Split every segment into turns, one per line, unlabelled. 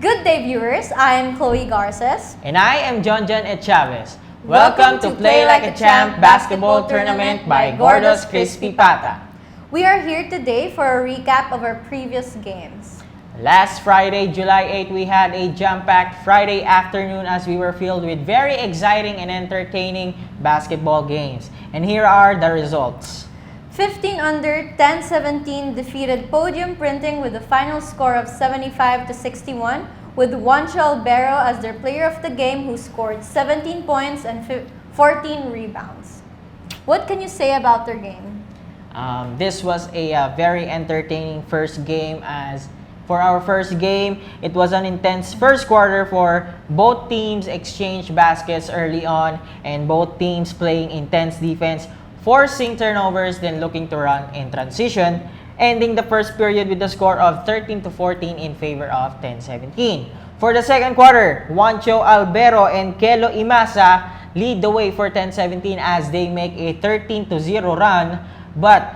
Good day, viewers. I'm Chloe Garces.
And I am John Chavez. Welcome to Play Like a Champ Basketball Tournament by Gordo's Crispy Pata.
We are here today for a recap of our previous games.
Last Friday, July 8, we had a jam-packed Friday afternoon as we were filled with very exciting and entertaining basketball games. And here are the results.
15 under, 10-17 defeated Podium Printing with a final score of 75-61 with Juancho Albero as their player of the game who scored 17 points and 14 rebounds. What can you say about their game?
This was a very entertaining first game. As for our first game, it was an intense first quarter for both teams exchanged baskets early on and both teams playing intense defense, forcing turnovers, then looking to run in transition, ending the first period with a score of 13-14 in favor of 10-17. For the second quarter, Juancho Albero and Kelo Imasa lead the way for 10-17 as they make a 13-0 run, but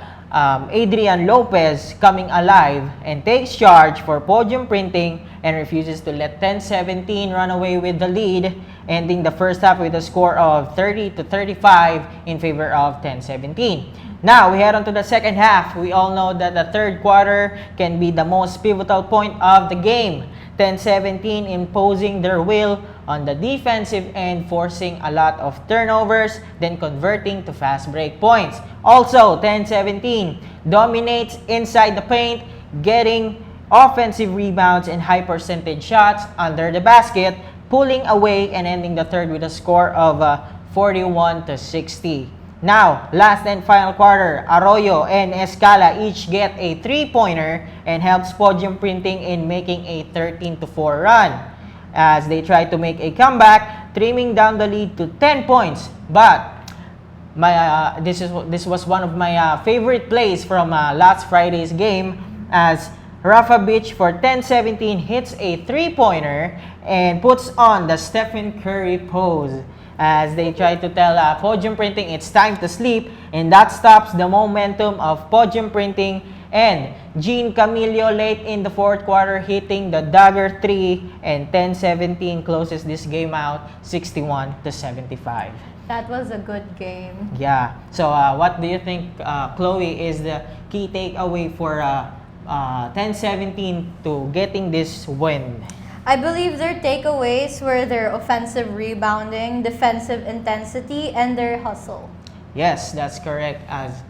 Adrian Lopez coming alive and takes charge for Podium Printing and refuses to let 10-17 run away with the lead, ending the first half with a score of 30-35 in favor of 10-17. Now, we head on to the second half. We all know that the third quarter can be the most pivotal point of the game. 10-17 imposing their will on the defensive end, forcing a lot of turnovers, then converting to fast break points. Also, 10-17 dominates inside the paint, getting offensive rebounds and high percentage shots under the basket, pulling away and ending the third with a score of 41-60. Now, last and final quarter, Arroyo and Escala each get a three-pointer and helps Podium Printing in making a 13-4 run as they try to make a comeback, trimming down the lead to 10 points. But this was one of my favorite plays from last Friday's game as Rafa Beach for 10-17 hits a three-pointer and puts on the Stephen Curry pose as they try to tell Podium Printing it's time to sleep, and that stops the momentum of Podium Printing, and Gene Camillo late in the fourth quarter hitting the dagger 3, and 10-17 closes this game out 61-75.
That was a good game.
Yeah. So what do you think, Chloe, is the key takeaway for 10-17 to getting this win?
I believe their takeaways were their offensive rebounding, defensive intensity, and their hustle.
Yes, that's correct. As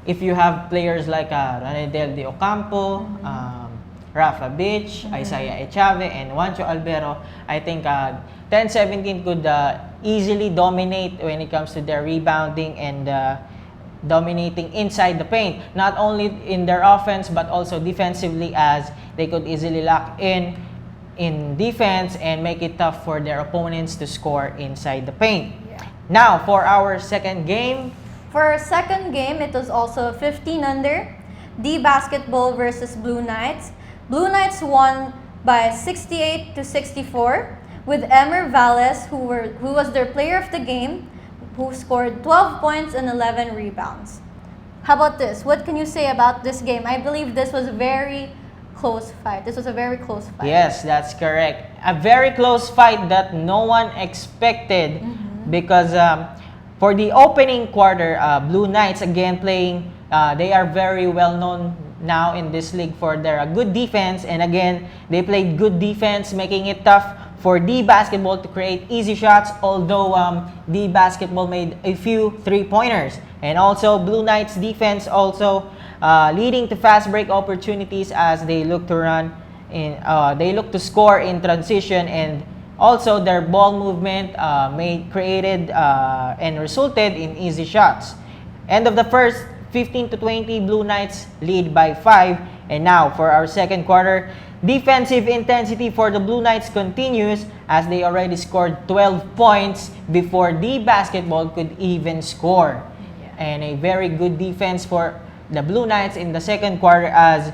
if you have players like Ranedel de Ocampo, Rafa Beach, Isaiah Echave, and Juancho Albero, I think 10-17 could easily dominate when it comes to their rebounding and dominating inside the paint. Not only in their offense, but also defensively, as they could easily lock in defense and make it tough for their opponents to score inside the paint.
Yeah.
Now, for our second game.
For our second game, it was also 15 under, D Basketball versus Blue Knights. Blue Knights won by 68-64 with Emer Valles, who was their player of the game, who scored 12 points and 11 rebounds. How about this? What can you say about this game? I believe this was very close fight. This was a very close fight.
Yes, that's correct. A very close fight that no one expected because for the opening quarter, Blue Knights again playing, they are very well known now in this league for their good defense, and again, they played good defense, making it tough for D Basketball to create easy shots, although D Basketball made a few three-pointers. And also, Blue Knights defense also leading to fast break opportunities as they look to run in, they look to score in transition, and also their ball movement created and resulted in easy shots. End of the first, 15-20, Blue Knights lead by 5. And now for our second quarter, defensive intensity for the Blue Knights continues as they already scored 12 points before D Basketball could even score. And a very good defense for the Blue Knights in the second quarter as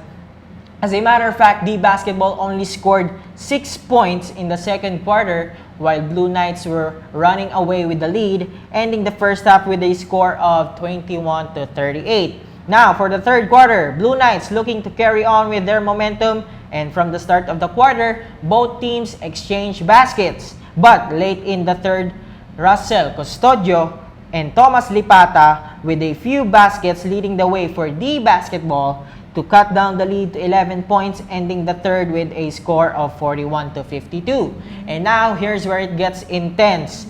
a matter of fact, D Basketball only scored 6 points in the second quarter while Blue Knights were running away with the lead, ending the first half with a score of 21-38. Now, for the third quarter, Blue Knights looking to carry on with their momentum And from the start of the quarter, both teams exchanged baskets. But late in the third, Russell Custodio and Thomas Lipata with a few baskets leading the way for the basketball to cut down the lead to 11 points, ending the third with a score of 41-52. And now, here's where it gets intense.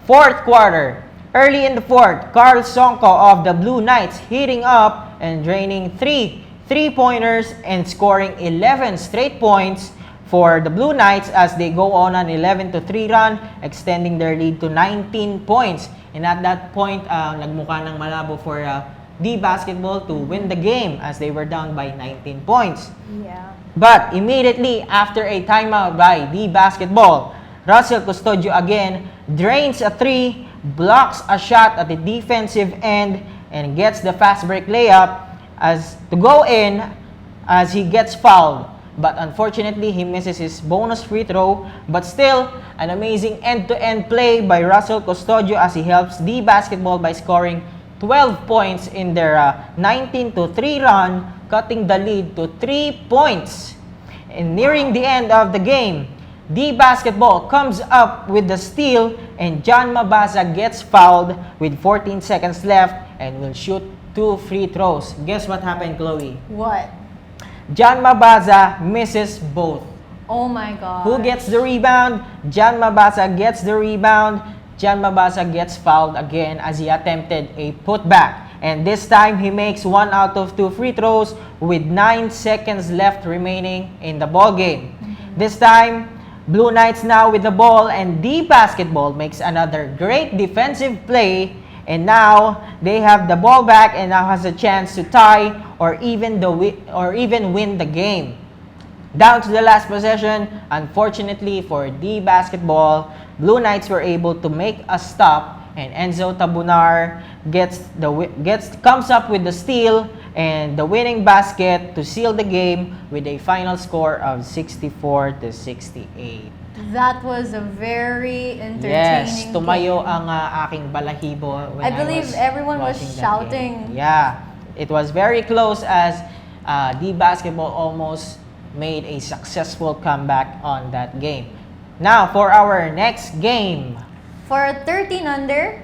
Fourth quarter. Early in the fourth, Carl Sonko of the Blue Knights heating up and draining three-pointers and scoring 11 straight points for the Blue Knights as they go on an 11-3 run, extending their lead to 19 points. And at that point, nagmukha ng malabo for the basketball to win the game as they were down by 19 points.
Yeah.
But immediately after a timeout by the basketball, Russell Custodio again drains a three, blocks a shot at the defensive end, and gets the fast break layup as to go in as he gets fouled. But unfortunately, he misses his bonus free throw. But still, an amazing end-to-end play by Russell Custodio as he helps the basketball by scoring 12 points in their 19-3 run, cutting the lead to 3 points. And nearing the end of the game, the basketball comes up with the steal and John Mabasa gets fouled with 14 seconds left and will shoot 2 free throws. Guess what happened, Chloe?
What?
John Mabasa misses both.
Oh my God.
Who gets the rebound? John Mabasa gets the rebound. John Mabasa gets fouled again as he attempted a putback. And this time, he makes 1 out of 2 free throws with 9 seconds left remaining in the ball game. This time, Blue Knights now with the ball, and the basketball makes another great defensive play. And now, they have the ball back and now has a chance to tie or even win the game. Down to the last possession, unfortunately for the basketball, Blue Knights were able to make a stop, and Enzo Tabunar comes up with the steal and the winning basket to seal the game with a final score of 64-68.
That was a very entertaining
Yes, tumayo
game.
ang aking balahibo when
I believe everyone was
watching that
shouting.
game. Yeah, it was very close as the basketball almost made a successful comeback on that game. Now for our next game.
For 13 under,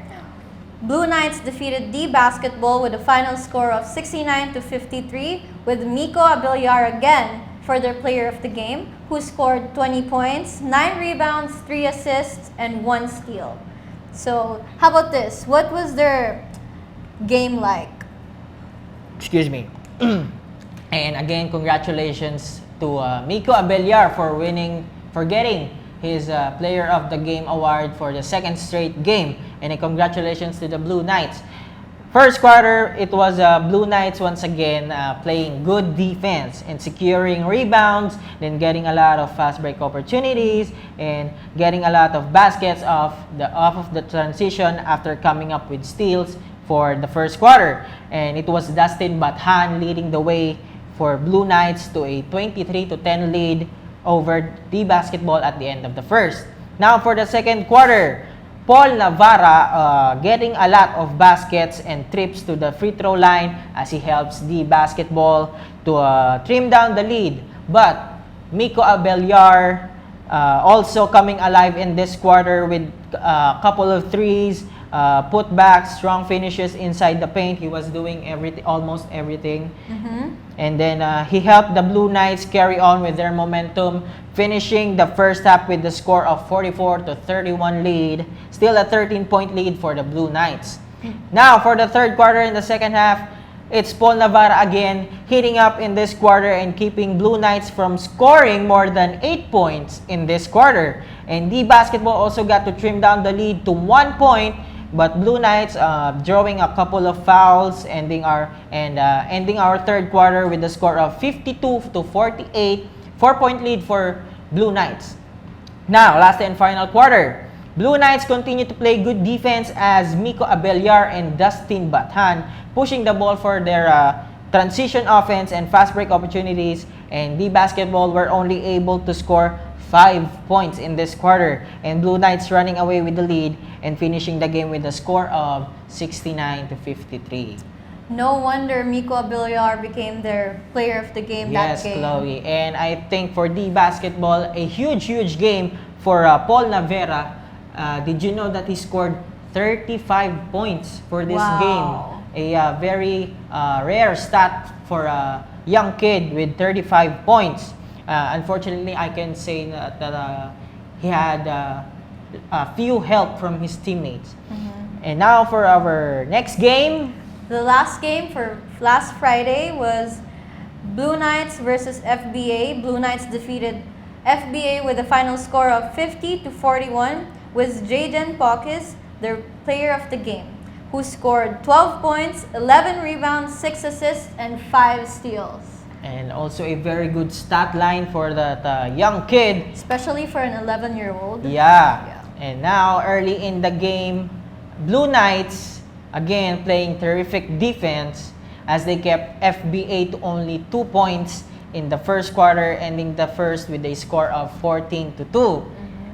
Blue Knights defeated the basketball with a final score of 69-53 with Miko Abiliar again for their player of the game, who scored 20 points, 9 rebounds, 3 assists, and 1 steal. So, how about this? What was their game like?
Excuse me. And again, congratulations to Miko Abiliar for getting his Player of the Game award for the second straight game. And congratulations to the Blue Knights. First quarter, it was Blue Knights once again playing good defense and securing rebounds, then getting a lot of fast break opportunities and getting a lot of baskets off of the transition after coming up with steals for the first quarter. And it was Dustin Bathan leading the way for Blue Knights to a 23-10 lead over the basketball at the end of the first. Now for the second quarter, Paul Navarra getting a lot of baskets and trips to the free throw line as he helps the basketball to trim down the lead. But Miko Abiliar also coming alive in this quarter with a couple of threes, putbacks, strong finishes inside the paint. He was doing almost everything. And then he helped the Blue Knights carry on with their momentum, finishing the first half with the score of 44-31 lead. Still a 13-point lead for the Blue Knights. Now, for the third quarter in the second half, it's Paul Navarra again hitting up in this quarter and keeping Blue Knights from scoring more than 8 points in this quarter. And the basketball also got to trim down the lead to 1 point, but Blue Knights drawing a couple of fouls, ending our third quarter with a score of 52-48, 4-point lead for Blue Knights. Now, last and final quarter, Blue Knights continue to play good defense as Miko Abiliar and Dustin Bathan pushing the ball for their transition offense and fast break opportunities, and the basketball were only able to score 5 points in this quarter, and Blue Knights running away with the lead and finishing the game with a score of 69-53.
No wonder Miko Abiliar became their player of the game that
Yes,
game.
Chloe. And I think for the basketball, a huge game for Paul Navera. Did you know that he scored 35 points for this
Wow.
game? A very rare stat for a young kid with 35 points. Unfortunately, I can say that he had a few help from his teammates. And now for our next game.
The last game for last Friday was Blue Knights versus FBA. Blue Knights defeated FBA with a final score of 50-41 with Jaden Pokis, their player of the game, who scored 12 points, 11 rebounds, 6 assists, and 5 steals.
And also a very good stat line for that young kid.
Especially for an 11-year-old.
Yeah. And now, early in the game, Blue Knights, again, playing terrific defense as they kept FBA to only 2 points in the first quarter, ending the first with a score of 14-2.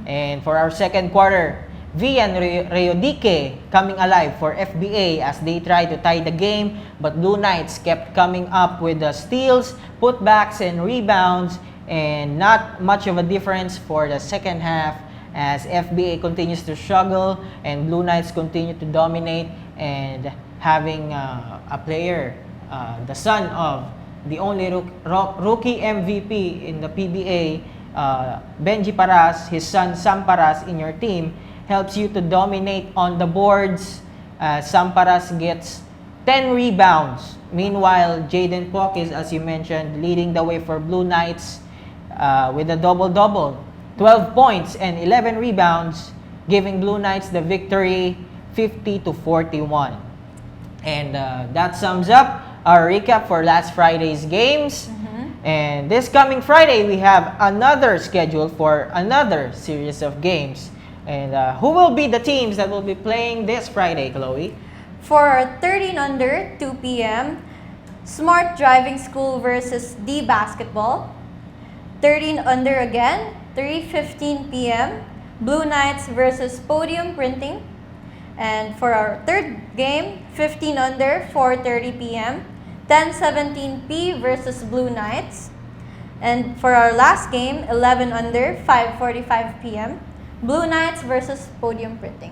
And for our second quarter, Vian Reyodique coming alive for FBA as they tried to tie the game, but Blue Knights kept coming up with the steals, putbacks, and rebounds, and not much of a difference for the second half as FBA continues to struggle and Blue Knights continue to dominate, and having a player, the son of the only rookie MVP in the PBA, Benji Paras, his son Sam Paras in your team, helps you to dominate on the boards. Sam Paras gets 10 rebounds. Meanwhile, Jaden Pokis, as you mentioned, leading the way for Blue Knights with a double-double. 12 points and 11 rebounds, giving Blue Knights the victory 50-41. And that sums up our recap for last Friday's games. And this coming Friday, we have another schedule for another series of games. And who will be the teams that will be playing this Friday, Chloe?
For 13 under, 2 p.m., Smart Driving School versus D Basketball. 13 under again, 3:15 p.m., Blue Knights versus Podium Printing. And for our third game, 15 under, 4:30 p.m., 10:17 versus Blue Knights. And for our last game, 11 under, 5:45 p.m., Blue Knights versus Podium Printing.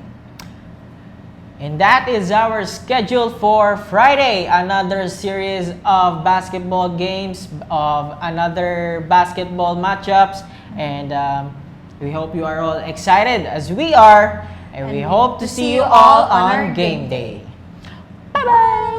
And that is our schedule for Friday. Another series of basketball games, of another basketball matchups. And we hope you are all excited as we are. And we hope to see you all on game day. Bye-bye!